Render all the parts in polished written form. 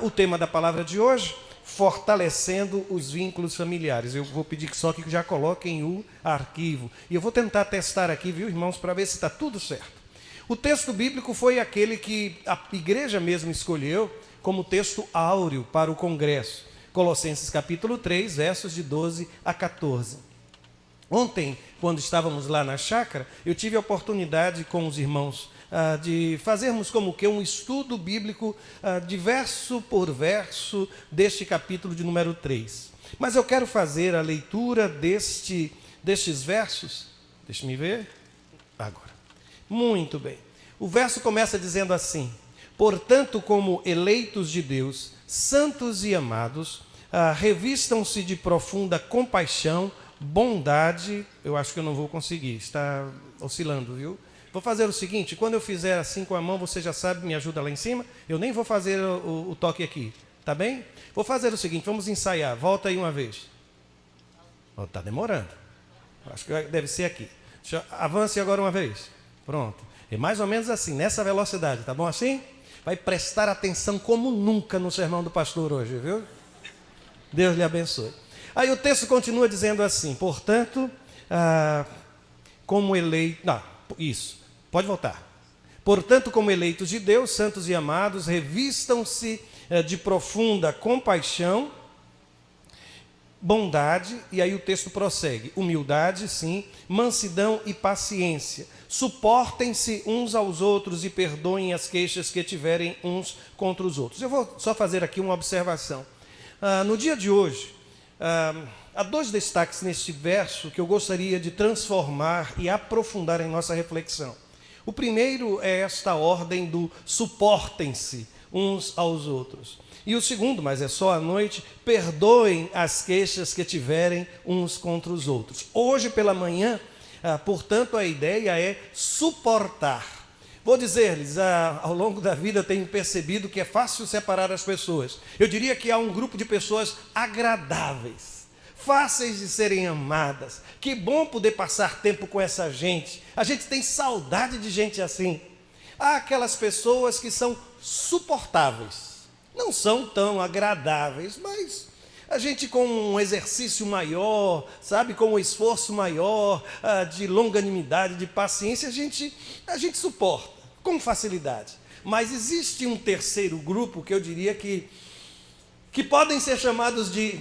o tema da palavra de hoje, fortalecendo os vínculos familiares. Eu vou pedir só que já coloquem o arquivo. E eu vou tentar testar aqui, viu, irmãos, para ver se está tudo certo. O texto bíblico foi aquele que a igreja mesmo escolheu como texto áureo para o congresso. Colossenses capítulo 3, versos de 12 a 14. Ontem, quando estávamos lá na chácara, eu tive a oportunidade com os irmãos de fazermos como que um estudo bíblico de verso por verso deste capítulo de número 3. Mas eu quero fazer a leitura destes versos. Deixa-me ver. Agora. Muito bem. O verso começa dizendo assim: portanto, como eleitos de Deus, santos e amados, revistam-se de profunda compaixão, bondade. Eu acho que eu não vou conseguir, está oscilando, viu? Vou fazer o seguinte: quando eu fizer assim com a mão, você já sabe, me ajuda lá em cima. Eu nem vou fazer o toque aqui, tá bem? Vou fazer o seguinte, vamos ensaiar. Volta aí uma vez. Está demorando. Acho que deve ser aqui. Avance agora uma vez. Pronto. É mais ou menos assim, nessa velocidade, tá bom assim? Vai prestar atenção como nunca no sermão do pastor hoje, viu? Deus lhe abençoe. Aí o texto continua dizendo assim: portanto, como eleitos... Não, isso, pode voltar. Portanto, como eleitos de Deus, santos e amados, revistam-se de profunda compaixão, bondade, e aí o texto prossegue, humildade, sim, mansidão e paciência. Suportem-se uns aos outros e perdoem as queixas que tiverem uns contra os outros. Eu vou só fazer aqui uma observação. No dia de hoje, há dois destaques neste verso que eu gostaria de transformar e aprofundar em nossa reflexão. O primeiro é esta ordem do suportem-se uns aos outros. E o segundo, mas é só à noite, perdoem as queixas que tiverem uns contra os outros. Hoje pela manhã, portanto, a ideia é suportar. Vou dizer-lhes, ao longo da vida eu tenho percebido que é fácil separar as pessoas. Eu diria que há um grupo de pessoas agradáveis, fáceis de serem amadas. Que bom poder passar tempo com essa gente. A gente tem saudade de gente assim. Há aquelas pessoas que são suportáveis. Não são tão agradáveis, mas a gente com um exercício maior, sabe, com um esforço maior, de longanimidade, de paciência, a gente suporta com facilidade. Mas existe um terceiro grupo que eu diria que podem ser chamados de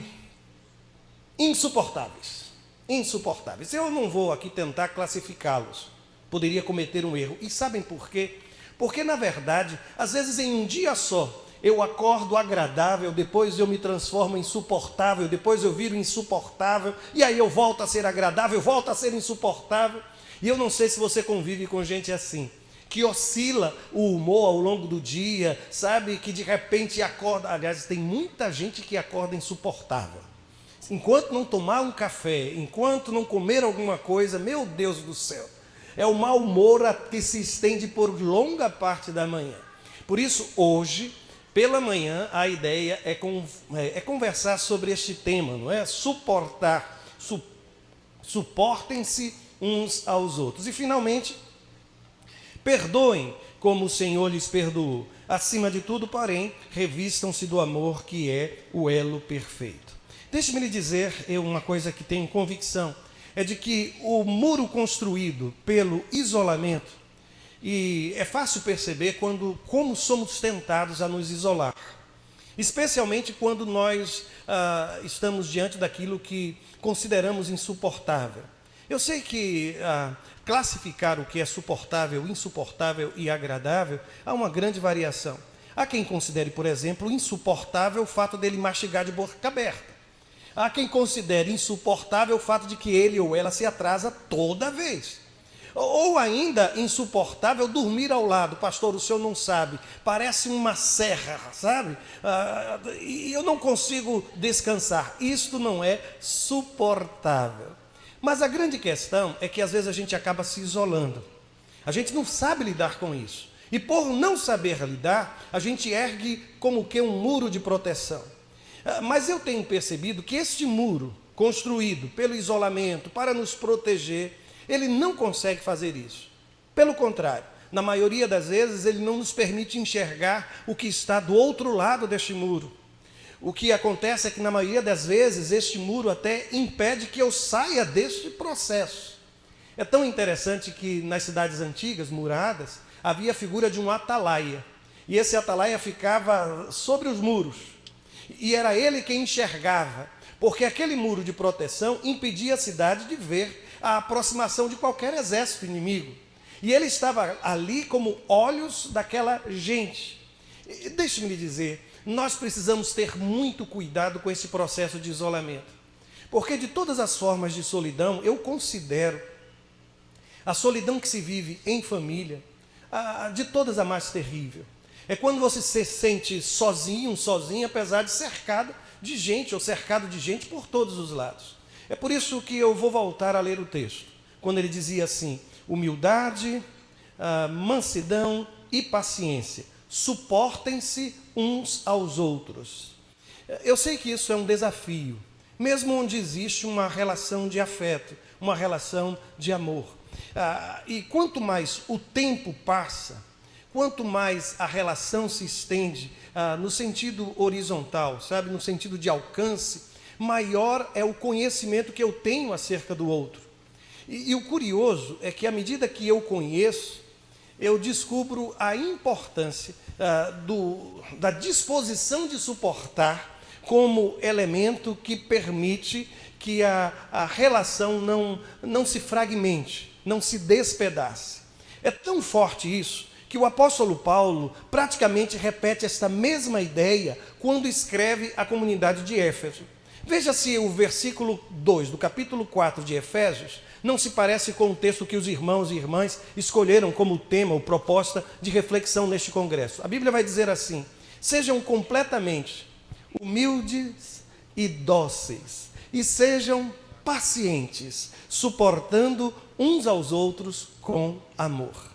insuportáveis. Insuportáveis. Eu não vou aqui tentar classificá-los. Poderia cometer um erro. E sabem por quê? Porque, na verdade, às vezes em um dia só, eu acordo agradável, depois eu me transformo em insuportável, depois eu viro insuportável, e aí eu volto a ser agradável, volto a ser insuportável. E eu não sei se você convive com gente assim, que oscila o humor ao longo do dia, sabe, que de repente acorda. Aliás, tem muita gente que acorda insuportável. Enquanto não tomar um café, enquanto não comer alguma coisa, meu Deus do céu, é o mau humor que se estende por longa parte da manhã. Por isso, hoje, pela manhã, a ideia é conversar sobre este tema, não é? Suportar, suportem-se uns aos outros. E, finalmente, perdoem como o Senhor lhes perdoou. Acima de tudo, porém, revistam-se do amor que é o elo perfeito. Deixe-me lhe dizer uma coisa que tenho convicção, é de que o muro construído pelo isolamento, e é fácil perceber como somos tentados a nos isolar, especialmente quando nós estamos diante daquilo que consideramos insuportável. Eu sei que classificar o que é suportável, insuportável e agradável, há uma grande variação. Há quem considere, por exemplo, insuportável o fato dele mastigar de boca aberta. Há quem considere insuportável o fato de que ele ou ela se atrasa toda vez. Ou ainda insuportável dormir ao lado. Pastor, o senhor não sabe, parece uma serra, sabe? E eu não consigo descansar. Isto não é suportável. Mas a grande questão é que às vezes a gente acaba se isolando. A gente não sabe lidar com isso. E por não saber lidar, a gente ergue como que um muro de proteção. Mas eu tenho percebido que este muro, construído pelo isolamento, para nos proteger, ele não consegue fazer isso. Pelo contrário, na maioria das vezes, ele não nos permite enxergar o que está do outro lado deste muro. O que acontece é que, na maioria das vezes, este muro até impede que eu saia deste processo. É tão interessante que nas cidades antigas, muradas, havia a figura de um atalaia. E esse atalaia ficava sobre os muros. E era ele quem enxergava, porque aquele muro de proteção impedia a cidade de ver a aproximação de qualquer exército inimigo. E ele estava ali como olhos daquela gente. E deixe-me lhe dizer, nós precisamos ter muito cuidado com esse processo de isolamento. Porque de todas as formas de solidão, eu considero a solidão que se vive em família, de todas a mais terrível. É quando você se sente sozinho, sozinha, apesar de cercado de gente, ou cercado de gente por todos os lados. É por isso que eu vou voltar a ler o texto, quando ele dizia assim: humildade, mansidão e paciência, suportem-se uns aos outros. Eu sei que isso é um desafio, mesmo onde existe uma relação de afeto, uma relação de amor. E quanto mais o tempo passa, quanto mais a relação se estende no sentido horizontal, sabe, no sentido de alcance, maior é o conhecimento que eu tenho acerca do outro. E o curioso é que, à medida que eu conheço, eu descubro a importância da disposição de suportar como elemento que permite que a relação não se fragmente, não se despedace. É tão forte isso que o apóstolo Paulo praticamente repete esta mesma ideia quando escreve à comunidade de Éfeso. Veja se o versículo 2 do capítulo 4 de Efésios não se parece com o texto que os irmãos e irmãs escolheram como tema ou proposta de reflexão neste congresso. A Bíblia vai dizer assim: sejam completamente humildes e dóceis, e sejam pacientes, suportando uns aos outros com amor.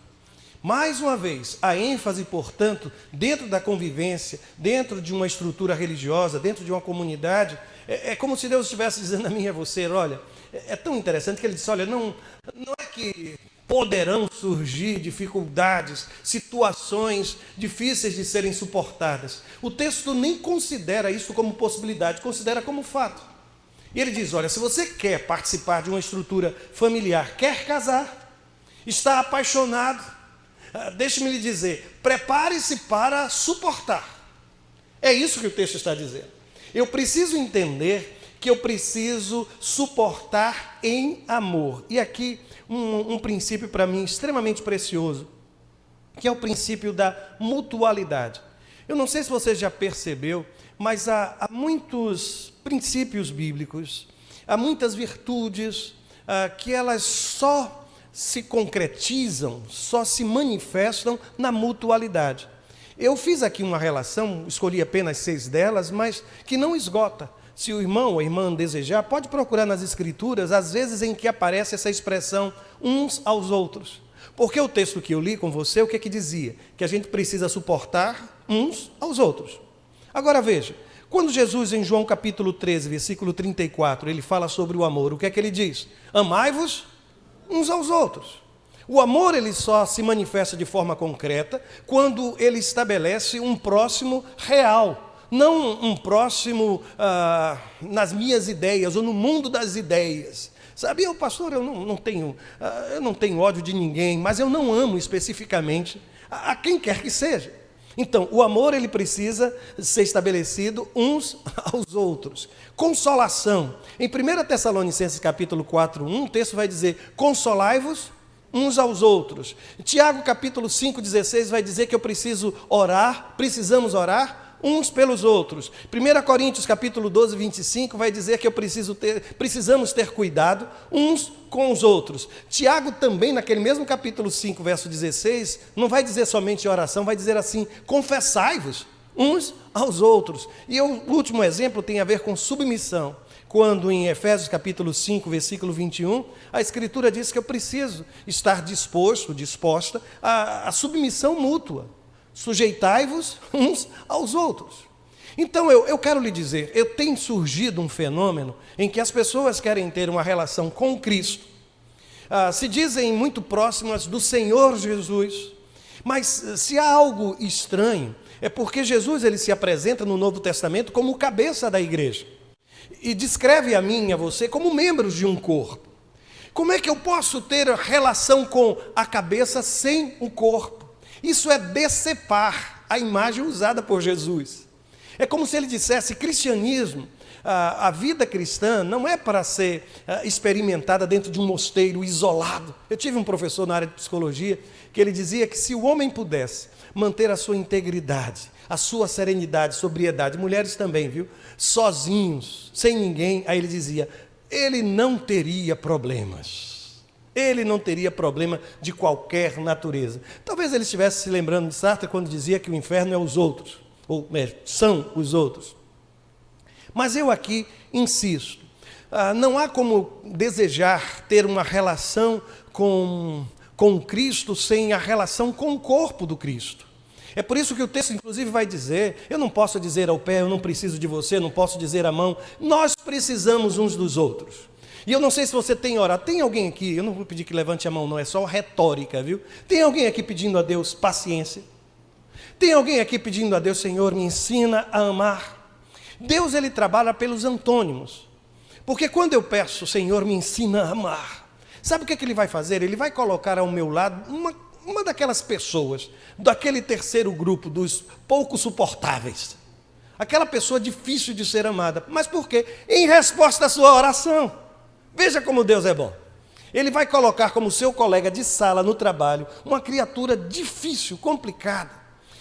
Mais uma vez, a ênfase, portanto, dentro da convivência, dentro de uma estrutura religiosa, dentro de uma comunidade, é como se Deus estivesse dizendo a mim e a você: olha, é tão interessante que ele disse: olha, não é que poderão surgir dificuldades, situações difíceis de serem suportadas. O texto nem considera isso como possibilidade, considera como fato. E ele diz: olha, se você quer participar de uma estrutura familiar, quer casar, está apaixonado, deixe-me lhe dizer, prepare-se para suportar. É isso que o texto está dizendo. Eu preciso entender que eu preciso suportar em amor. E aqui um princípio para mim extremamente precioso, que é o princípio da mutualidade. Eu não sei se você já percebeu, mas há muitos princípios bíblicos, há muitas virtudes que elas só se concretizam, só se manifestam na mutualidade. Eu fiz aqui uma relação, escolhi apenas 6 delas, mas que não esgota. Se o irmão ou a irmã desejar, pode procurar nas Escrituras, às vezes em que aparece essa expressão uns aos outros. Porque o texto que eu li com você, o que é que dizia? Que a gente precisa suportar uns aos outros. Agora veja, quando Jesus, em João capítulo 13, versículo 34, ele fala sobre o amor, o que é que ele diz? Amai-vos uns aos outros. O amor, ele só se manifesta de forma concreta quando ele estabelece um próximo real, não um próximo nas minhas ideias ou no mundo das ideias. Sabe, pastor, eu não tenho ódio de ninguém, mas eu não amo especificamente a quem quer que seja. Então, o amor, ele precisa ser estabelecido uns aos outros. Consolação. Em 1 Tessalonicenses capítulo 4, 1, o texto vai dizer: consolai-vos uns aos outros. Tiago capítulo 5, 16 vai dizer que eu precisamos orar uns pelos outros. 1 Coríntios capítulo 12, 25 vai dizer que precisamos ter cuidado uns com os outros. Tiago também, naquele mesmo capítulo 5, verso 16, não vai dizer somente oração, vai dizer assim: confessai-vos uns aos outros. E o último exemplo tem a ver com submissão. Quando em Efésios capítulo 5, versículo 21, a Escritura diz que eu preciso estar disposta à submissão mútua. Sujeitai-vos uns aos outros. Então, eu quero lhe dizer, tem surgido um fenômeno em que as pessoas querem ter uma relação com Cristo, se dizem muito próximas do Senhor Jesus, Mas se há algo estranho, é porque Jesus ele se apresenta no Novo Testamento como o cabeça da igreja. E descreve a mim e a você como membros de um corpo. Como é que eu posso ter relação com a cabeça sem o corpo? Isso é decepar a imagem usada por Jesus. É como se ele dissesse, cristianismo, a vida cristã não é para ser experimentada dentro de um mosteiro isolado. Eu tive um professor na área de psicologia que ele dizia que se o homem pudesse manter a sua integridade, a sua serenidade, sobriedade, mulheres também, viu? Sozinhos, sem ninguém, aí ele dizia, ele não teria problemas. Ele não teria problema de qualquer natureza. Talvez ele estivesse se lembrando de Sartre quando dizia que o inferno é os outros, ou são os outros. Mas eu aqui insisto, não há como desejar ter uma relação com Cristo sem a relação com o corpo do Cristo. É por isso que o texto, inclusive, vai dizer, eu não posso dizer ao pé, eu não preciso de você, não posso dizer à mão, nós precisamos uns dos outros. E eu não sei se você tem orado, tem alguém aqui, eu não vou pedir que levante a mão não, é só retórica, viu? Tem alguém aqui pedindo a Deus paciência? Tem alguém aqui pedindo a Deus, Senhor, me ensina a amar? Deus, ele trabalha pelos antônimos. Porque quando eu peço, Senhor, me ensina a amar, sabe o que ele vai fazer? Ele vai colocar ao meu lado uma daquelas pessoas, daquele terceiro grupo, dos pouco suportáveis. Aquela pessoa difícil de ser amada. Mas por quê? Em resposta à sua oração. Veja como Deus é bom. Ele vai colocar como seu colega de sala no trabalho uma criatura difícil, complicada.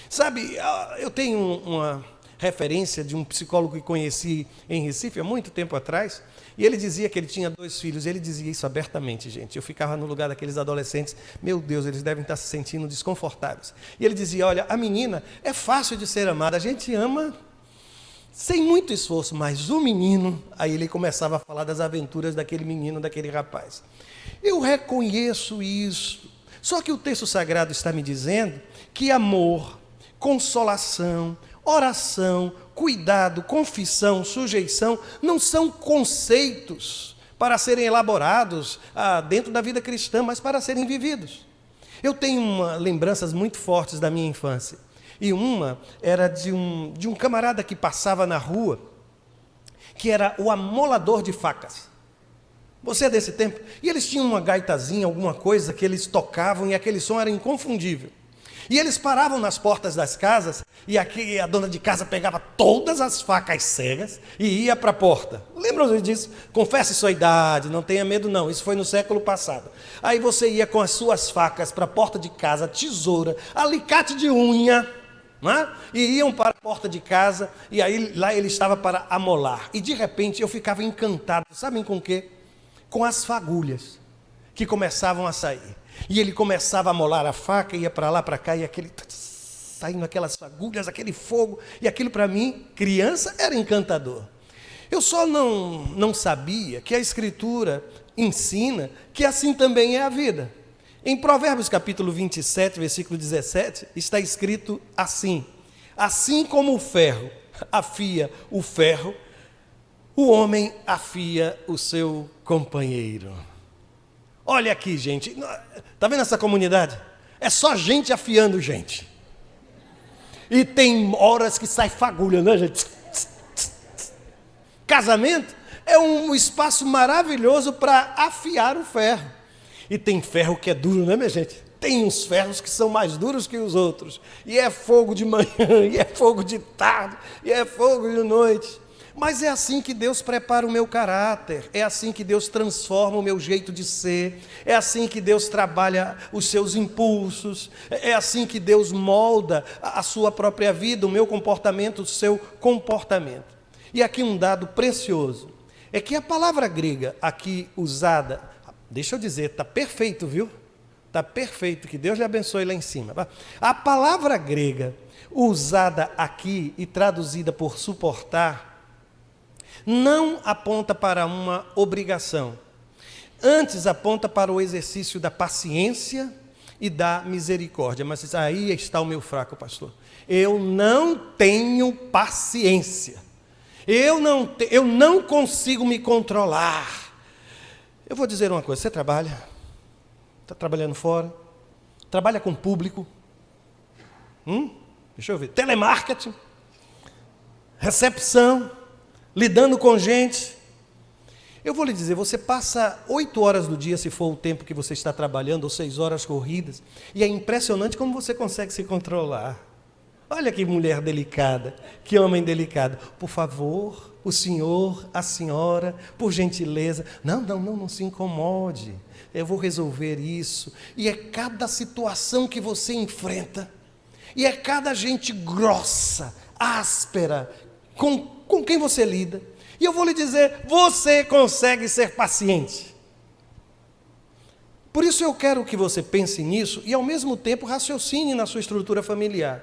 Sabe, eu tenho uma referência de um psicólogo que conheci em Recife há muito tempo atrás, e ele dizia que ele tinha 2 filhos, ele dizia isso abertamente, gente. Eu ficava no lugar daqueles adolescentes, meu Deus, eles devem estar se sentindo desconfortáveis. E ele dizia, olha, a menina é fácil de ser amada, a gente ama sem muito esforço, mas o menino, aí ele começava a falar das aventuras daquele menino, daquele rapaz. Eu reconheço isso, só que o texto sagrado está me dizendo que amor, consolação, oração, cuidado, confissão, sujeição, não são conceitos para serem elaborados dentro da vida cristã, mas para serem vividos. Eu tenho lembranças muito fortes da minha infância. E uma era de um camarada que passava na rua, que era o amolador de facas. Você é desse tempo? E eles tinham uma gaitazinha, alguma coisa que eles tocavam e aquele som era inconfundível. E eles paravam nas portas das casas e aqui a dona de casa pegava todas as facas cegas e ia para a porta. Lembram disso? Confesse sua idade, não tenha medo não, isso foi no século passado. Aí você ia com as suas facas para a porta de casa, tesoura, alicate de unha, né? E iam para a porta de casa e aí lá ele estava para amolar. E de repente eu ficava encantado, sabem com o quê? Com as fagulhas que começavam a sair. E ele começava a molar a faca, ia para lá, para cá, e aquele saindo aquelas fagulhas, aquele fogo, e aquilo para mim, criança, era encantador. Eu só não sabia que a Escritura ensina que assim também é a vida. Em Provérbios capítulo 27, versículo 17, está escrito assim: assim como o ferro afia o ferro, o homem afia o seu companheiro. Olha aqui, gente, está vendo essa comunidade? É só gente afiando gente. E tem horas que sai fagulha, né, gente? Casamento é um espaço maravilhoso para afiar o ferro. E tem ferro que é duro, né, minha gente? Tem uns ferros que são mais duros que os outros. E é fogo de manhã, e é fogo de tarde, e é fogo de noite. Mas é assim que Deus prepara o meu caráter, é assim que Deus transforma o meu jeito de ser, é assim que Deus trabalha os seus impulsos, é assim que Deus molda a sua própria vida, o meu comportamento, o seu comportamento. E aqui um dado precioso, é que a palavra grega aqui usada, deixa eu dizer, está perfeito, viu? Está perfeito, que Deus lhe abençoe lá em cima. A palavra grega usada aqui e traduzida por suportar, não aponta para uma obrigação, antes aponta para o exercício da paciência e da misericórdia. Mas aí está o meu fraco, pastor. Eu não tenho paciência, eu não consigo me controlar. Eu vou dizer uma coisa, você trabalha, está trabalhando fora, trabalha com público, Deixa eu ver. Telemarketing, recepção, lidando com gente. Eu vou lhe dizer, você passa 8 horas do dia, se for o tempo que você está trabalhando, ou 6 horas corridas, e é impressionante como você consegue se controlar. Olha que mulher delicada, que homem delicado. Por favor, o senhor, a senhora, por gentileza. Não se incomode. Eu vou resolver isso. E é cada situação que você enfrenta, e é cada gente grossa, áspera, com quem você lida. E eu vou lhe dizer, você consegue ser paciente. Por isso eu quero que você pense nisso e ao mesmo tempo raciocine na sua estrutura familiar.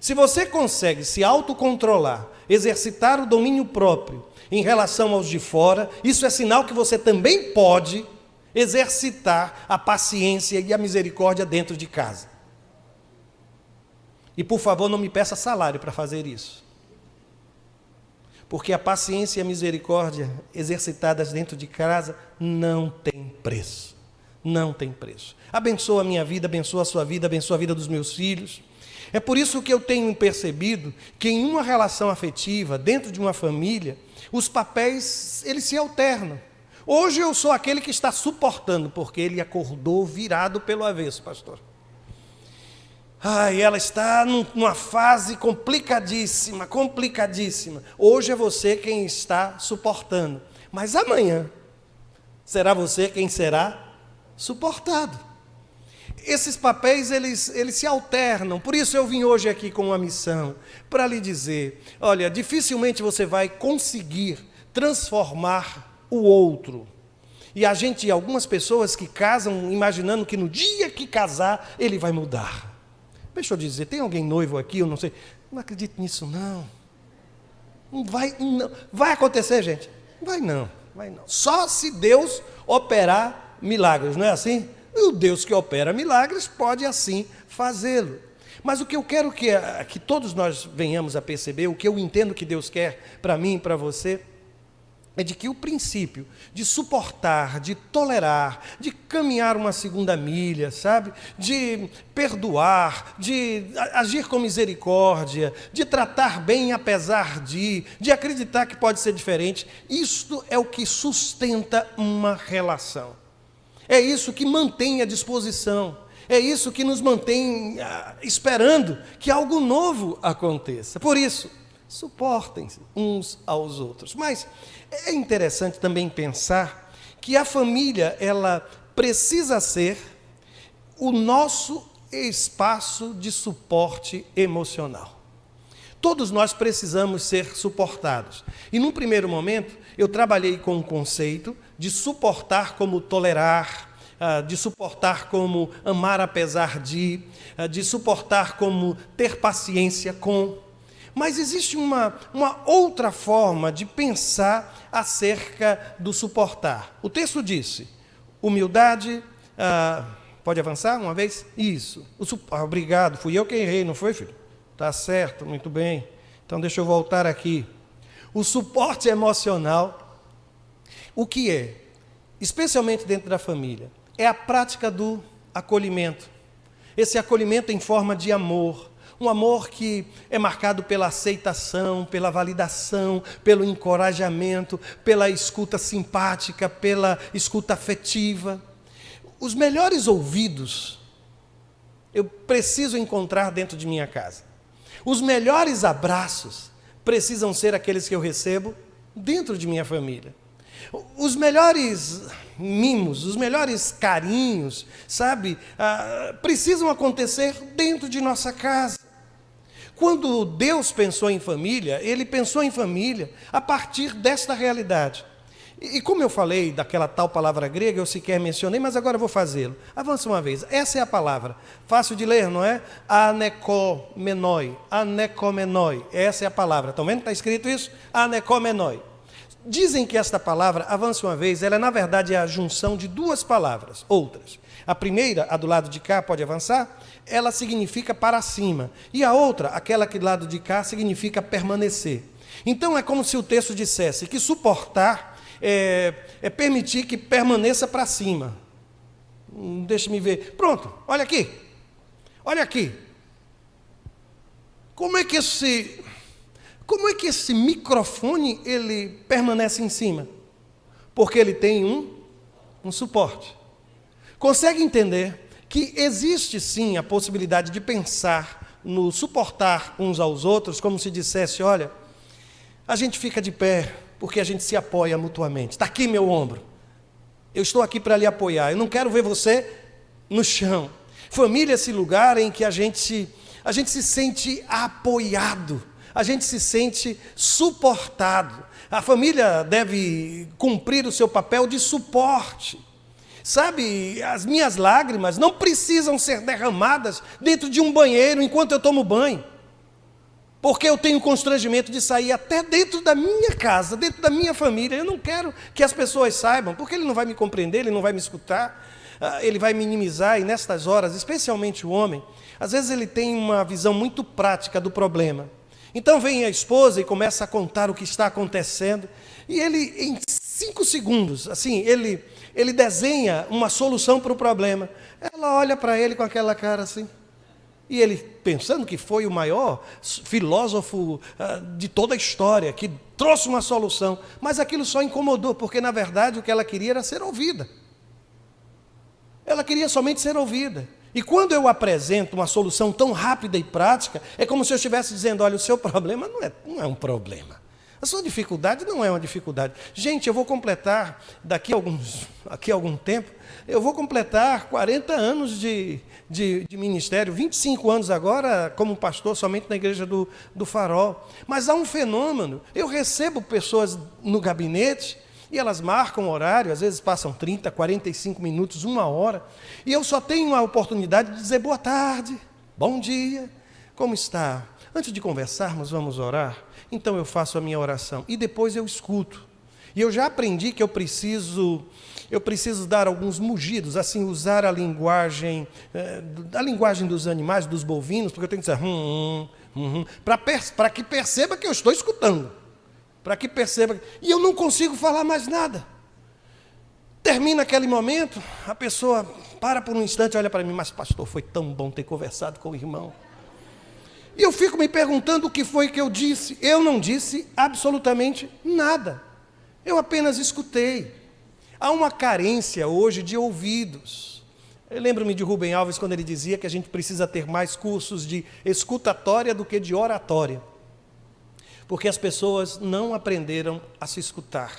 Se você consegue se autocontrolar, exercitar o domínio próprio em relação aos de fora, isso é sinal que você também pode exercitar a paciência e a misericórdia dentro de casa. E por favor, não me peça salário para fazer isso. Porque a paciência e a misericórdia exercitadas dentro de casa não tem preço. Não tem preço. Abençoa a minha vida, abençoa a sua vida, abençoa a vida dos meus filhos. É por isso que eu tenho percebido que em uma relação afetiva, dentro de uma família, os papéis, eles se alternam. Hoje eu sou aquele que está suportando, porque ele acordou virado pelo avesso, pastor. Ela está numa fase complicadíssima. Hoje é você quem está suportando. Mas amanhã será você quem será suportado. Esses papéis, eles se alternam. Por isso eu vim hoje aqui com uma missão, para lhe dizer, olha, dificilmente você vai conseguir transformar o outro. E algumas pessoas que casam imaginando que no dia que casar, ele vai mudar. Deixa eu dizer, tem alguém noivo aqui, eu não sei. Não acredito nisso, não. Não vai acontecer, gente? Vai não. Só se Deus operar milagres, não é assim? E o Deus que opera milagres pode assim fazê-lo. Mas o que eu quero que todos nós venhamos a perceber, o que eu entendo que Deus quer para mim e para você, é de que o princípio de suportar, de tolerar, de caminhar uma segunda milha, sabe? De perdoar, de agir com misericórdia, de tratar bem apesar de acreditar que pode ser diferente, isto é o que sustenta uma relação. É isso que mantém a disposição, é isso que nos mantém esperando que algo novo aconteça. Por isso, suportem-se uns aos outros. Mas é interessante também pensar que a família, ela precisa ser o nosso espaço de suporte emocional. Todos nós precisamos ser suportados. E num primeiro momento, eu trabalhei com o conceito de suportar como tolerar, de suportar como amar apesar de suportar como ter paciência com. Mas existe uma outra forma de pensar acerca do suportar. O texto disse, humildade, pode avançar uma vez? Isso. Obrigado, fui eu que errei, não foi, filho? Tá certo, muito bem. Então deixa eu voltar aqui. O suporte emocional, o que é? Especialmente dentro da família, é a prática do acolhimento. Esse acolhimento em forma de amor. Um amor que é marcado pela aceitação, pela validação, pelo encorajamento, pela escuta simpática, pela escuta afetiva. Os melhores ouvidos eu preciso encontrar dentro de minha casa. Os melhores abraços precisam ser aqueles que eu recebo dentro de minha família. Os melhores mimos, os melhores carinhos, sabe, precisam acontecer dentro de nossa casa. Quando Deus pensou em família, Ele pensou em família a partir desta realidade. E como eu falei daquela tal palavra grega, eu sequer mencionei, mas agora eu vou fazê-lo. Avança uma vez. Essa é a palavra. Fácil de ler, não é? Anekomenoi. Anekomenoi. Essa é a palavra. Estão vendo que está escrito isso? Anekomenoi. Dizem que esta palavra, avança uma vez, ela na verdade é a junção de duas palavras, outras. A primeira, a do lado de cá, pode avançar, ela significa para cima. E a outra, aquela que do lado de cá, significa permanecer. Então é como se o texto dissesse que suportar é permitir que permaneça para cima. Deixa-me ver. Pronto, olha aqui. Olha aqui. Como é que esse microfone ele permanece em cima? Porque ele tem um suporte. Consegue entender que existe sim a possibilidade de pensar no suportar uns aos outros, como se dissesse, olha, a gente fica de pé porque a gente se apoia mutuamente. Está aqui meu ombro. Eu estou aqui para lhe apoiar. Eu não quero ver você no chão. Família é esse lugar em que a gente se sente apoiado, a gente se sente suportado. A família deve cumprir o seu papel de suporte. Sabe, as minhas lágrimas não precisam ser derramadas dentro de um banheiro enquanto eu tomo banho. Porque eu tenho constrangimento de sair até dentro da minha casa, dentro da minha família. Eu não quero que as pessoas saibam, porque ele não vai me compreender, ele não vai me escutar, ele vai minimizar. E nestas horas, especialmente o homem, às vezes ele tem uma visão muito prática do problema. Então vem a esposa e começa a contar o que está acontecendo. E ele, em 5 segundos, assim, ele desenha uma solução para o problema. Ela olha para ele com aquela cara assim. E ele, pensando que foi o maior filósofo de toda a história, que trouxe uma solução, mas aquilo só incomodou, porque na verdade o que ela queria era ser ouvida. Ela queria somente ser ouvida. E quando eu apresento uma solução tão rápida e prática, é como se eu estivesse dizendo, olha, o seu problema não é um problema. A sua dificuldade não é uma dificuldade. Gente, eu vou completar, daqui a algum tempo, eu vou completar 40 anos de ministério, 25 anos agora como pastor somente na igreja do Farol. Mas há um fenômeno, eu recebo pessoas no gabinete e elas marcam horário, às vezes passam 30, 45 minutos, 1 hora, e eu só tenho a oportunidade de dizer boa tarde, bom dia, como está? Antes de conversarmos, vamos orar? Então eu faço a minha oração e depois eu escuto. E eu já aprendi que eu preciso dar alguns mugidos, assim, usar a linguagem dos animais, dos bovinos, porque eu tenho que dizer para que perceba que eu estou escutando. Para que perceba. E eu não consigo falar mais nada. Termina aquele momento, a pessoa para por um instante e olha para mim, mas pastor, foi tão bom ter conversado com o irmão. E eu fico me perguntando o que foi que eu disse. Eu não disse absolutamente nada. Eu apenas escutei. Há uma carência hoje de ouvidos. Eu lembro-me de Rubem Alves quando ele dizia que a gente precisa ter mais cursos de escutatória do que de oratória. Porque as pessoas não aprenderam a se escutar,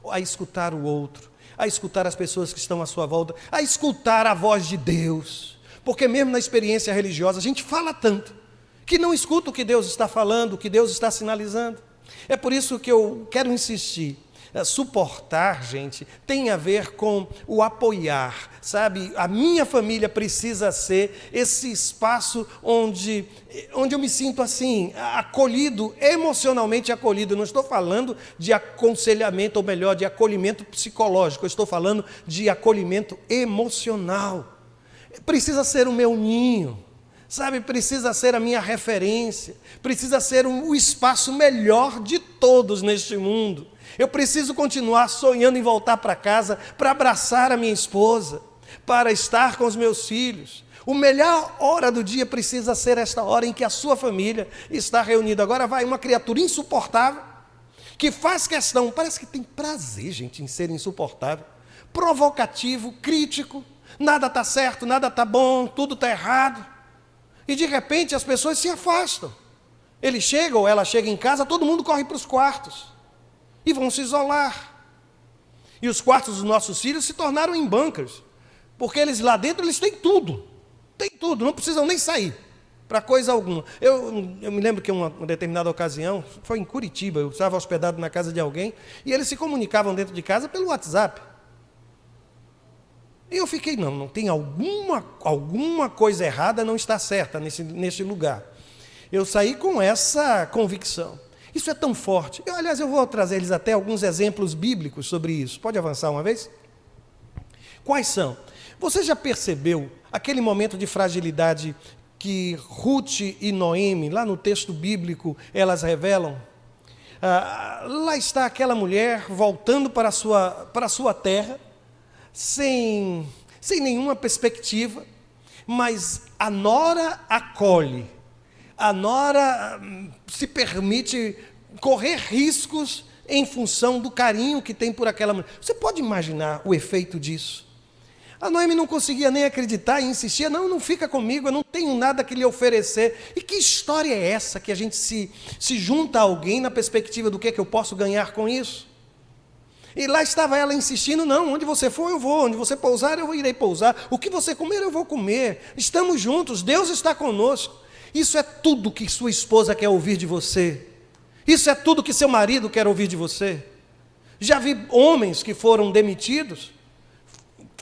a escutar o outro, a escutar as pessoas que estão à sua volta, a escutar a voz de Deus. Porque mesmo na experiência religiosa a gente fala tanto, que não escuta o que Deus está falando, o que Deus está sinalizando. É por isso que eu quero insistir. Suportar, gente, tem a ver com o apoiar, sabe? A minha família precisa ser esse espaço onde eu me sinto assim, acolhido, emocionalmente acolhido. Eu não estou falando de aconselhamento, ou melhor, de acolhimento psicológico, eu estou falando de acolhimento emocional. Precisa ser o meu ninho. Sabe, precisa ser a minha referência, precisa ser o espaço melhor de todos neste mundo. Eu preciso continuar sonhando em voltar para casa, para abraçar a minha esposa, para estar com os meus filhos. A melhor hora do dia precisa ser esta hora em que a sua família está reunida. Agora vai uma criatura insuportável, que faz questão, parece que tem prazer, gente, em ser insuportável, provocativo, crítico, nada está certo, nada está bom, tudo está errado. E de repente as pessoas se afastam. Ele chega ou ela chega em casa, todo mundo corre para os quartos. E vão se isolar. E os quartos dos nossos filhos se tornaram em bunkers. Porque eles lá dentro, eles têm tudo. Tem tudo, não precisam nem sair para coisa alguma. Eu me lembro que uma determinada ocasião, foi em Curitiba, eu estava hospedado na casa de alguém, e eles se comunicavam dentro de casa pelo WhatsApp. E eu fiquei, não tem alguma coisa errada, não está certa nesse lugar. Eu saí com essa convicção. Isso é tão forte. Aliás, eu vou trazer-lhes até alguns exemplos bíblicos sobre isso. Pode avançar uma vez? Quais são? Você já percebeu aquele momento de fragilidade que Ruth e Noemi, lá no texto bíblico, elas revelam? Lá está aquela mulher voltando para a sua terra, sem nenhuma perspectiva, mas a nora acolhe, A nora se permite correr riscos em função do carinho que tem por aquela mulher. Você pode imaginar o efeito disso? A Noemi não conseguia nem acreditar e insistia, não fica comigo, eu não tenho nada que lhe oferecer. E que história é essa que a gente se junta a alguém na perspectiva do que é que eu posso ganhar com isso? E lá estava ela insistindo, não, onde você for eu vou, onde você pousar eu irei pousar, o que você comer eu vou comer, estamos juntos, Deus está conosco. Isso é tudo que sua esposa quer ouvir de você. Isso é tudo que seu marido quer ouvir de você. Já vi homens que foram demitidos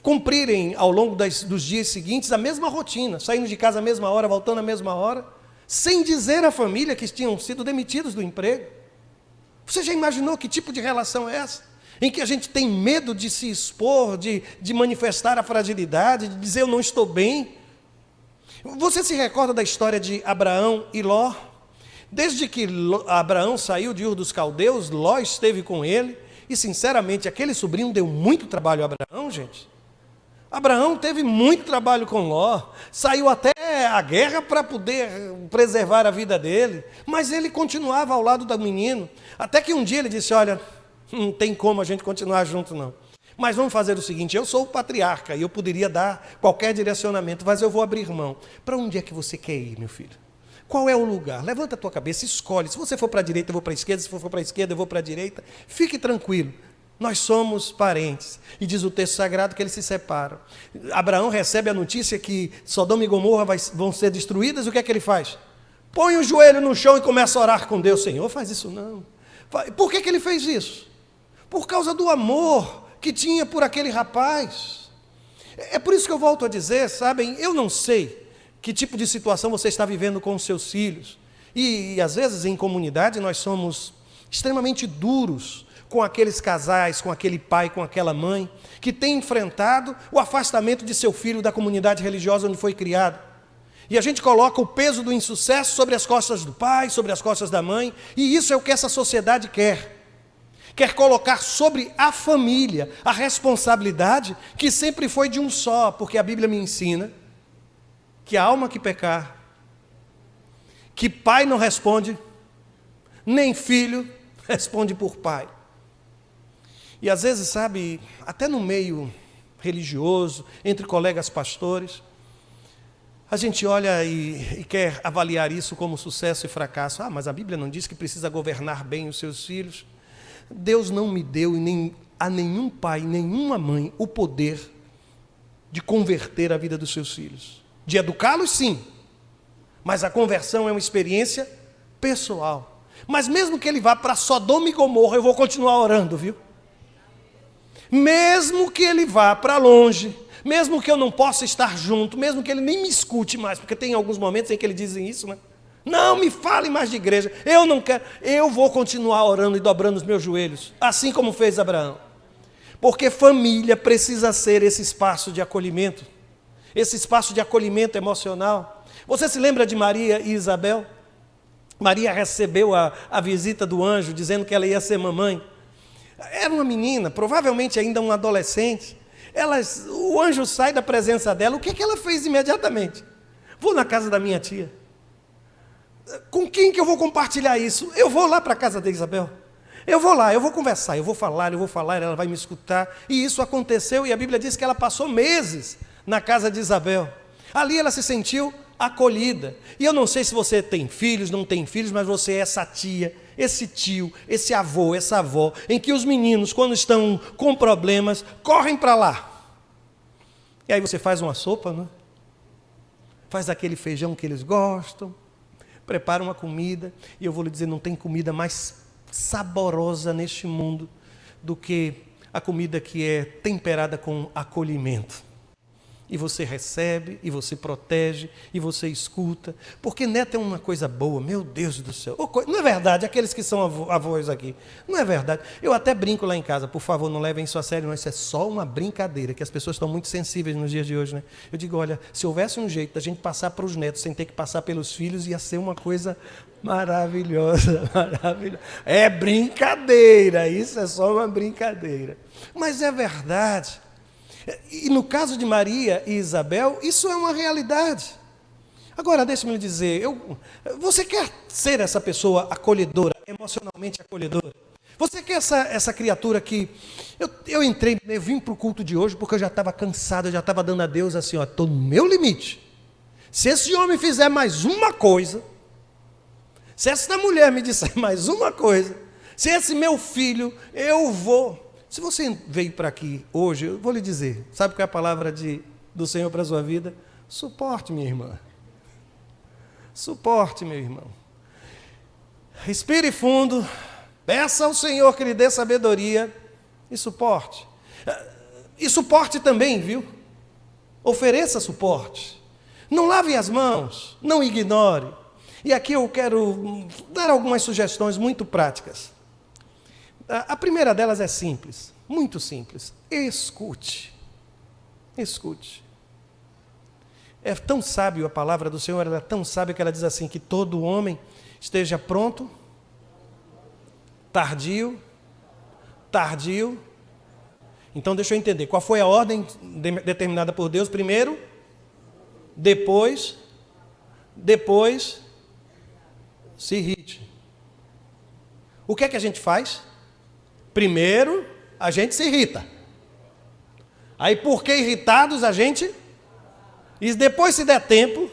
cumprirem ao longo dos dias seguintes a mesma rotina, saindo de casa à mesma hora, voltando à mesma hora, sem dizer à família que tinham sido demitidos do emprego. Você já imaginou que tipo de relação é essa? Em que a gente tem medo de se expor, de manifestar a fragilidade, de dizer eu não estou bem. Você se recorda da história de Abraão e Ló? Desde que Abraão saiu de Ur dos Caldeus, Ló esteve com ele, e sinceramente aquele sobrinho deu muito trabalho a Abraão, gente. Abraão teve muito trabalho com Ló, saiu até a guerra para poder preservar a vida dele, mas ele continuava ao lado do menino, até que um dia ele disse, olha, não tem como a gente continuar junto não, mas vamos fazer o seguinte, eu sou o patriarca e eu poderia dar qualquer direcionamento, mas eu vou abrir mão. Para onde é que você quer ir, meu filho? Qual é o lugar? Levanta a tua cabeça, escolhe, se você for para a direita eu vou para a esquerda, se for para a esquerda eu vou para a direita, fique tranquilo. Nós somos parentes. E diz o texto sagrado que eles se separam. Abraão recebe a notícia que Sodoma e Gomorra vão ser destruídas. O que é que ele faz? Põe o joelho no chão e começa a orar com Deus. Senhor, faz isso não. Por que ele fez isso? Por causa do amor que tinha por aquele rapaz. É por isso que eu volto a dizer, sabem, eu não sei que tipo de situação você está vivendo com os seus filhos. E às vezes em comunidade nós somos extremamente duros com aqueles casais, com aquele pai, com aquela mãe, que tem enfrentado o afastamento de seu filho da comunidade religiosa onde foi criado. E a gente coloca o peso do insucesso sobre as costas do pai, sobre as costas da mãe, e isso é o que essa sociedade quer. Quer colocar sobre a família a responsabilidade que sempre foi de um só, porque a Bíblia me ensina que a alma que pecar, que pai não responde, nem filho responde por pai. E às vezes, sabe, até no meio religioso, entre colegas pastores, a gente olha e quer avaliar isso como sucesso e fracasso. Mas a Bíblia não diz que precisa governar bem os seus filhos. Deus não me deu a nenhum pai, nenhuma mãe, o poder de converter a vida dos seus filhos. De educá-los, sim, mas a conversão é uma experiência pessoal. Mas mesmo que ele vá para Sodoma e Gomorra, eu vou continuar orando, viu? Mesmo que ele vá para longe, mesmo que eu não possa estar junto, mesmo que ele nem me escute mais, porque tem alguns momentos em que ele dizem isso, né? Não me fale mais de igreja, eu não quero, eu vou continuar orando e dobrando os meus joelhos, assim como fez Abraão. Porque família precisa ser esse espaço de acolhimento, esse espaço de acolhimento emocional. Você se lembra de Maria e Isabel? Maria recebeu a visita do anjo, dizendo que ela ia ser mamãe. Era uma menina, provavelmente ainda um adolescente. O anjo sai da presença dela, o que ela fez imediatamente? Vou na casa da minha tia. Com quem que eu vou compartilhar isso? Eu vou lá para a casa de Isabel. Eu vou lá, eu vou conversar, eu vou falar, ela vai me escutar. E isso aconteceu, e a Bíblia diz que ela passou meses na casa de Isabel. Ali ela se sentiu acolhida. E eu não sei se você tem filhos, não tem filhos, mas você é essa tia, esse tio, esse avô, essa avó, em que os meninos, quando estão com problemas, correm para lá. E aí você faz uma sopa, né? Faz aquele feijão que eles gostam, prepara uma comida, e eu vou lhe dizer, não tem comida mais saborosa neste mundo do que a comida que é temperada com acolhimento. E você recebe, e você protege, e você escuta, porque neto é uma coisa boa, meu Deus do céu. Não é verdade, aqueles que são avós aqui, não é verdade. Eu até brinco lá em casa, por favor, não levem isso a sério, não, isso é só uma brincadeira, que as pessoas estão muito sensíveis nos dias de hoje, né? Eu digo, olha, se houvesse um jeito da gente passar para os netos, sem ter que passar pelos filhos, ia ser uma coisa maravilhosa, maravilhosa. É brincadeira, isso é só uma brincadeira. Mas é verdade. E no caso de Maria e Isabel, isso é uma realidade. Agora, deixe-me lhe dizer, você quer ser essa pessoa acolhedora, emocionalmente acolhedora? Você quer essa criatura que... Eu vim para o culto de hoje porque eu já estava cansado, eu já estava dando a Deus assim, ó, estou no meu limite. Se esse homem fizer mais uma coisa, se essa mulher me disser mais uma coisa, se esse meu filho, eu vou... Se você veio para aqui hoje, eu vou lhe dizer, sabe qual é a palavra do Senhor para a sua vida? Suporte, minha irmã. Suporte, meu irmão. Respire fundo, peça ao Senhor que lhe dê sabedoria e suporte. E suporte também, viu? Ofereça suporte. Não lave as mãos, não ignore. E aqui eu quero dar algumas sugestões muito práticas. A primeira delas é simples, muito simples. Escute. Escute. É tão sábio a palavra do Senhor, ela é tão sábia que ela diz assim, que todo homem esteja pronto, tardio. Então deixa eu entender, qual foi a ordem determinada por Deus? Primeiro, depois, se irrite. O que é que a gente faz? Primeiro, a gente se irrita. Aí, porque irritados, a gente... E depois, se der tempo,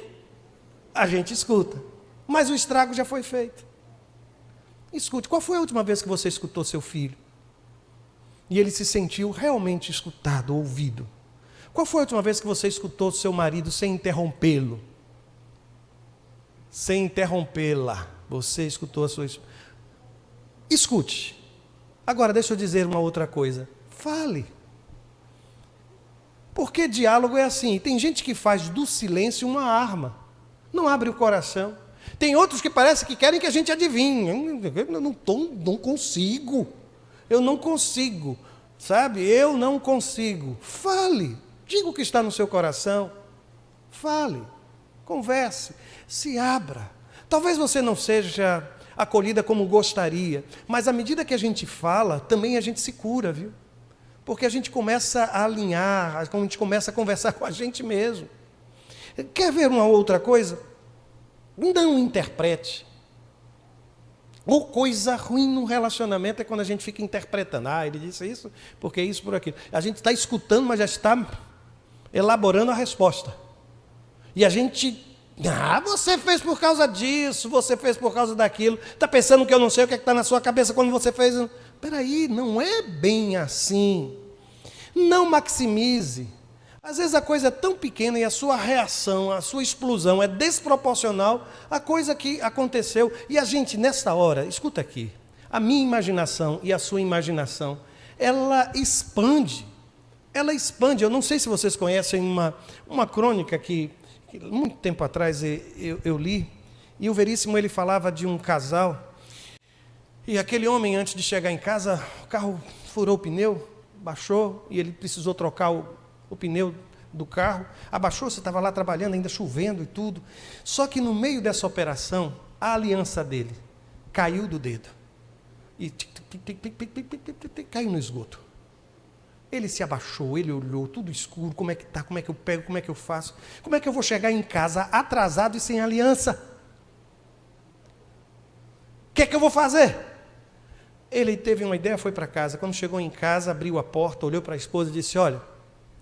a gente escuta. Mas o estrago já foi feito. Escute, qual foi a última vez que você escutou seu filho? E ele se sentiu realmente escutado, ouvido? Qual foi a última vez que você escutou seu marido sem interrompê-lo? Sem interrompê-la. Você escutou a sua esposa. Escute. Agora, deixa eu dizer uma outra coisa. Fale. Porque diálogo é assim. Tem gente que faz do silêncio uma arma. Não abre o coração. Tem outros que parece que querem que a gente adivinhe. Eu não consigo. Eu não consigo. Sabe? Eu não consigo. Fale. Diga o que está no seu coração. Fale. Converse. Se abra. Talvez você não seja acolhida como gostaria, mas à medida que a gente fala, também a gente se cura, viu? Porque a gente começa a alinhar, a gente começa a conversar com a gente mesmo. Quer ver uma outra coisa? Não interprete. Ou coisa ruim no relacionamento é quando a gente fica interpretando. Ah, ele disse isso, porque isso, por aquilo. A gente está escutando, mas já está elaborando a resposta. E a gente... Ah, você fez por causa disso, você fez por causa daquilo. Está pensando que eu não sei o que está na sua cabeça quando você fez... Espera aí, não é bem assim. Não maximize. Às vezes a coisa é tão pequena e a sua reação, a sua explosão é desproporcional à coisa que aconteceu. E a gente, nessa hora, escuta aqui, a minha imaginação e a sua imaginação, ela expande. Ela expande. Eu não sei se vocês conhecem uma crônica que muito tempo atrás eu li, e o Veríssimo ele falava de um casal. E aquele homem, antes de chegar em casa, o carro furou o pneu, baixou, e ele precisou trocar o pneu do carro. Abaixou, você estava lá trabalhando, ainda chovendo e tudo. Só que no meio dessa operação, a aliança dele caiu do dedo. E caiu no esgoto. Ele se abaixou, ele olhou, tudo escuro, como é que está, como é que eu pego, como é que eu faço? Como é que eu vou chegar em casa atrasado e sem aliança? O que é que eu vou fazer? Ele teve uma ideia, foi para casa. Quando chegou em casa, abriu a porta, olhou para a esposa e disse, olha,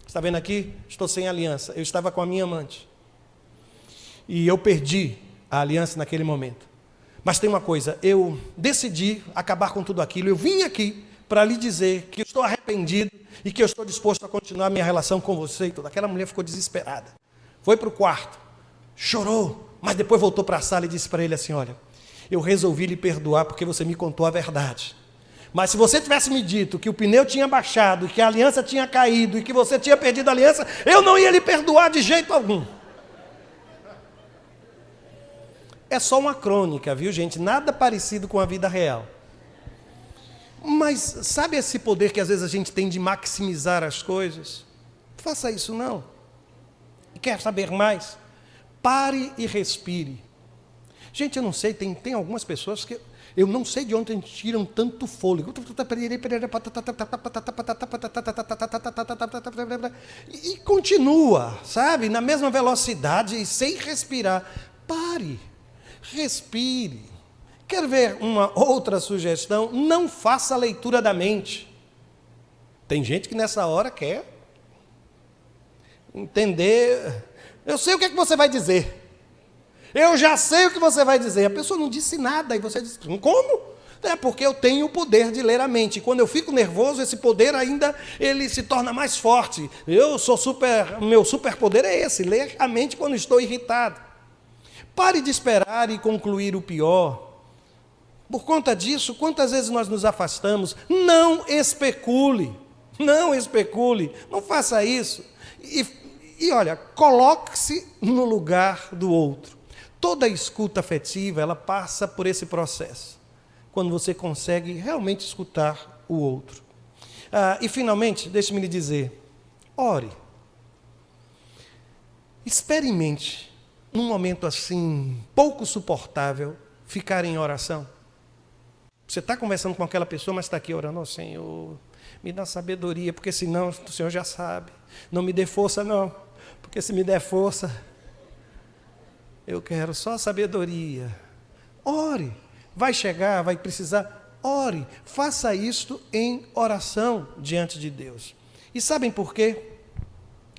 está vendo aqui? Estou sem aliança. Eu estava com a minha amante. E eu perdi a aliança naquele momento. Mas tem uma coisa, eu decidi acabar com tudo aquilo. Eu vim aqui para lhe dizer que eu estou arrependido e que eu estou disposto a continuar minha relação com você e tudo. Aquela mulher ficou desesperada. Foi para o quarto, chorou, mas depois voltou para a sala e disse para ele assim, olha, eu resolvi lhe perdoar porque você me contou a verdade. Mas se você tivesse me dito que o pneu tinha baixado, que a aliança tinha caído e que você tinha perdido a aliança, eu não ia lhe perdoar de jeito algum. É só uma crônica, viu, gente? Nada parecido com a vida real. Mas sabe esse poder que às vezes a gente tem de maximizar as coisas? Faça isso não. E quer saber mais? Pare e respire. Gente, eu não sei, tem algumas pessoas que Eu não sei de onde eles tiram tanto fôlego. E continua, sabe? Na mesma velocidade, sem respirar. Pare, respire. Quer ver uma outra sugestão? Não faça a leitura da mente. Tem gente que nessa hora quer entender. Eu sei o que é que você vai dizer. Eu já sei o que você vai dizer. A pessoa não disse nada e você diz, como? É porque eu tenho o poder de ler a mente. Quando eu fico nervoso, esse poder ainda ele se torna mais forte. Meu superpoder é esse, ler a mente quando estou irritado. Pare de esperar e concluir o pior. Por conta disso, quantas vezes nós nos afastamos? Não especule, não faça isso. E olha, coloque-se no lugar do outro. Toda escuta afetiva, ela passa por esse processo, quando você consegue realmente escutar o outro. E finalmente, deixe-me lhe dizer, ore. Experimente, num momento assim, pouco suportável, ficar em oração. Você está conversando com aquela pessoa, mas está aqui orando, Senhor, me dá sabedoria, porque senão o Senhor já sabe. Não me dê força, não, porque se me der força, eu quero só sabedoria. Ore, vai chegar, vai precisar, ore, faça isto em oração diante de Deus. E sabem por quê?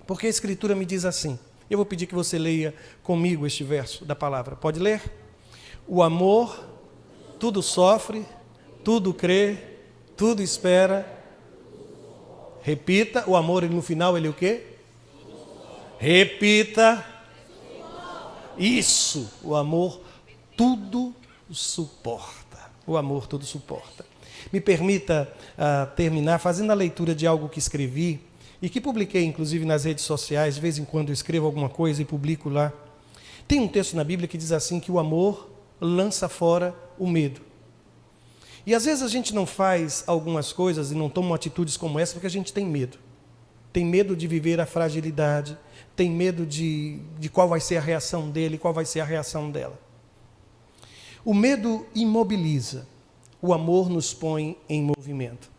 Porque a Escritura me diz assim, eu vou pedir que você leia comigo este verso da palavra, pode ler? O amor tudo sofre, tudo crê, tudo espera. Repita, o amor ele, no final ele o quê? Repita. Isso, o amor tudo suporta. O amor tudo suporta. Me permita terminar fazendo a leitura de algo que escrevi e que publiquei inclusive nas redes sociais. De vez em quando eu escrevo alguma coisa e publico lá. Tem um texto na Bíblia que diz assim que o amor lança fora o medo. E às vezes a gente não faz algumas coisas e não toma atitudes como essa porque a gente tem medo. Tem medo de viver a fragilidade, tem medo de qual vai ser a reação dele, qual vai ser a reação dela. O medo imobiliza, o amor nos põe em movimento.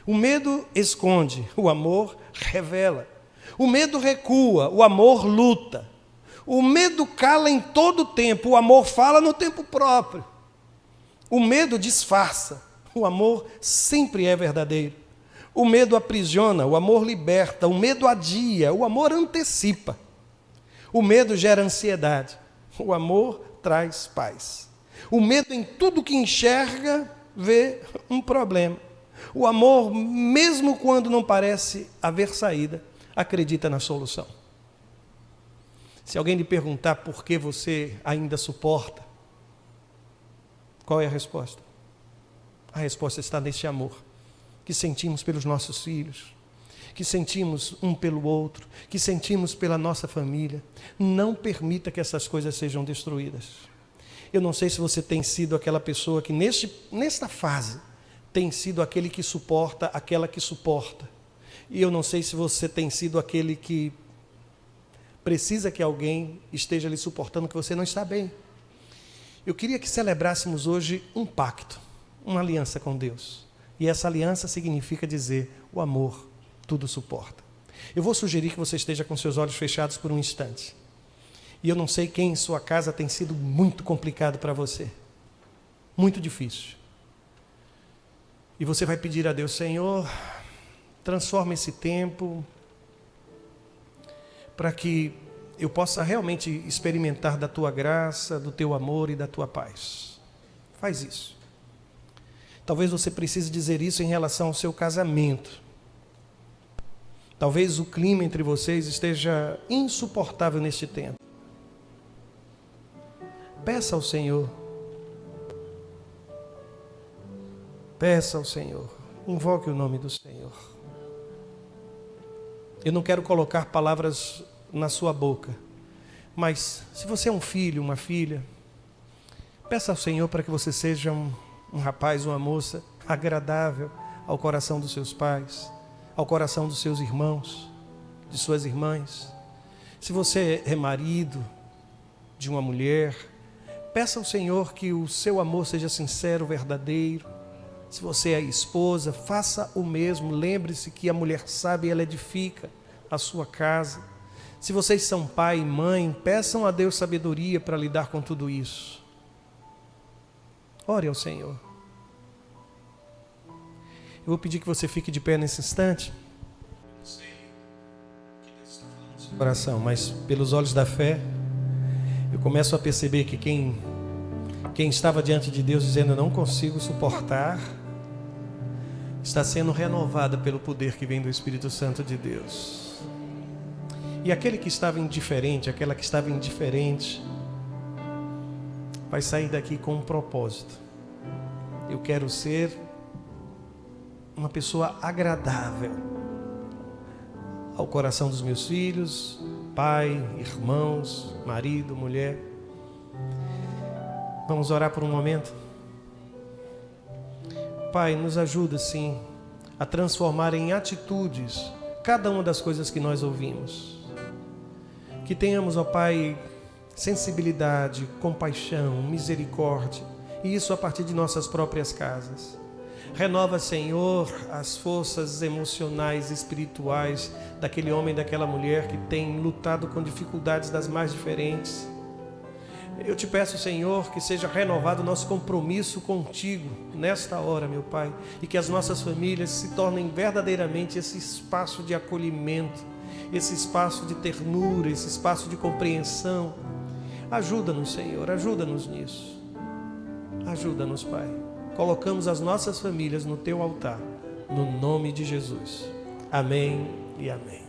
O medo esconde, o amor revela. O medo recua, o amor luta. O medo cala em todo o tempo, o amor fala no tempo próprio. O medo disfarça, o amor sempre é verdadeiro. O medo aprisiona, o amor liberta. O medo adia, o amor antecipa. O medo gera ansiedade, o amor traz paz. O medo em tudo que enxerga vê um problema. O amor, mesmo quando não parece haver saída, acredita na solução. Se alguém lhe perguntar por que você ainda suporta, qual é a resposta? A resposta está nesse amor que sentimos pelos nossos filhos, que sentimos um pelo outro, que sentimos pela nossa família. Não permita que essas coisas sejam destruídas. Eu não sei se você tem sido aquela pessoa que nesta fase tem sido aquele que suporta, aquela que suporta. E eu não sei se você tem sido aquele que precisa que alguém esteja lhe suportando, que você não está bem. Eu queria que celebrássemos hoje um pacto, uma aliança com Deus. E essa aliança significa dizer, o amor tudo suporta. Eu vou sugerir que você esteja com seus olhos fechados por um instante. E eu não sei quem em sua casa tem sido muito complicado para você. Muito difícil. E você vai pedir a Deus, Senhor, transforma esse tempo para que eu possa realmente experimentar da tua graça, do teu amor e da tua paz. Faz isso. Talvez você precise dizer isso em relação ao seu casamento. Talvez o clima entre vocês esteja insuportável neste tempo. Peça ao Senhor. Peça ao Senhor. Invoque o nome do Senhor. Eu não quero colocar palavras na sua boca, mas se você é um filho, uma filha, peça ao Senhor para que você seja um rapaz, uma moça agradável ao coração dos seus pais, ao coração dos seus irmãos, de suas irmãs. Se você é marido de uma mulher, Peça ao Senhor que o seu amor seja sincero, verdadeiro. Se você é esposa, faça o mesmo. Lembre-se que a mulher sábia, ela edifica a sua casa. Se vocês são pai e mãe, peçam a Deus sabedoria para lidar com tudo isso. Ore ao Senhor. Eu vou pedir que você fique de pé nesse instante. Eu não sei o que Deus está falando no seu coração, mas pelos olhos da fé, eu começo a perceber que quem estava diante de Deus dizendo eu não consigo suportar, está sendo renovada pelo poder que vem do Espírito Santo de Deus. E aquele que estava indiferente, aquela que estava indiferente, vai sair daqui com um propósito. Eu quero ser uma pessoa agradável ao coração dos meus filhos, pai, irmãos, marido, mulher. Vamos orar por um momento? Pai, nos ajuda sim a transformar em atitudes cada uma das coisas que nós ouvimos. Que tenhamos, ó Pai, sensibilidade, compaixão, misericórdia, e isso a partir de nossas próprias casas. Renova, Senhor, as forças emocionais e espirituais daquele homem e daquela mulher que tem lutado com dificuldades das mais diferentes. Eu te peço, Senhor, que seja renovado o nosso compromisso contigo nesta hora, meu Pai, e que as nossas famílias se tornem verdadeiramente esse espaço de acolhimento, esse espaço de ternura, esse espaço de compreensão. Ajuda-nos, Senhor, ajuda-nos nisso. Ajuda-nos, Pai. Colocamos as nossas famílias no Teu altar, no nome de Jesus. Amém e amém.